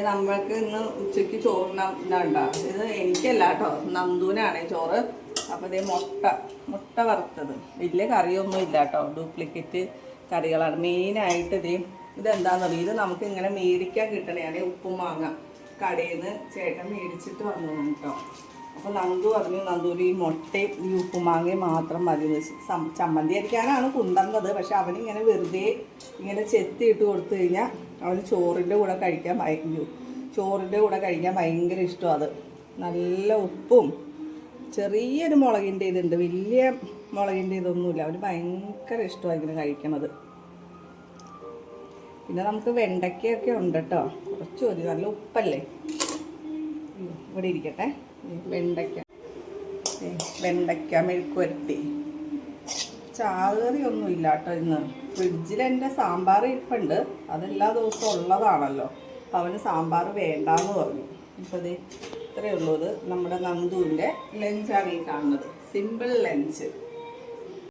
നമ്മൾക്ക് ഇന്ന് ഉച്ചയ്ക്ക് ചോറിനുണ്ട. ഇത് എനിക്കല്ല കേട്ടോ, നന്ദൂനാണ് ചോറ്. അപ്പോൾ ഇതേ മുട്ട വറുത്തത്. വലിയ കറിയൊന്നും ഇല്ല കേട്ടോ, ഡ്യൂപ്ലിക്കേറ്റ് കറികളാണ് മെയിനായിട്ട്. ഇതെന്താണെന്നറിയാം, ഇത് നമുക്ക് ഇങ്ങനെ മേടിക്കാൻ കിട്ടണയാണ്. ഉപ്പും മാങ്ങ കടയിൽ നിന്ന് ചേട്ടൻ മേടിച്ചിട്ട് വന്നതാണ് കേട്ടോ. അപ്പോൾ നന്ദു പറഞ്ഞു, നന്ദൂര് ഈ മുട്ടയും ഈ ഉപ്പുമാങ്ങയും മാത്രം മതി. ചമ്മന്തി അരിക്കാനാണ് കൊണ്ടുവന്നത്. പക്ഷെ അവനിങ്ങനെ വെറുതെ ഇങ്ങനെ ചെത്തിയിട്ട് കൊടുത്തു കഴിഞ്ഞാൽ അവന് ചോറിൻ്റെ കൂടെ കഴിക്കാൻ ഭയങ്കര ഇഷ്ടമാണ്. അത് നല്ല ഉപ്പും ചെറിയൊരു മുളകിൻ്റെ ഇതുണ്ട്, വലിയ മുളകിൻ്റെ ഇതൊന്നുമില്ല. അവന് ഭയങ്കര ഇഷ്ടമാണ് ഇങ്ങനെ കഴിക്കണത്. പിന്നെ നമുക്ക് വെണ്ടയ്ക്കയൊക്കെ ഉണ്ട് കേട്ടോ, കുറച്ച് മതി, നല്ല ഉപ്പല്ലേ. ഇവിടെ ഇരിക്കട്ടെ. വെണ്ടയ്ക്ക മെഴുക്ക് വരട്ടി. ചാകറി ഇല്ല കേട്ടോ ഇന്ന്. ഫ്രിഡ്ജിൽ എൻ്റെ സാമ്പാർ ഇരിപ്പുണ്ട്, അതെല്ലാ ദിവസവും ഉള്ളതാണല്ലോ. അപ്പം അവന് സാമ്പാർ വേണ്ടാന്ന് പറഞ്ഞു. അപ്പോൾ ഇത്രയേ ഉള്ളൂ. ഇത് നമ്മുടെ നന്ദുവിൻ്റെ ലഞ്ചാണ് ഈ കാണുന്നത്, സിമ്പിൾ ലഞ്ച്.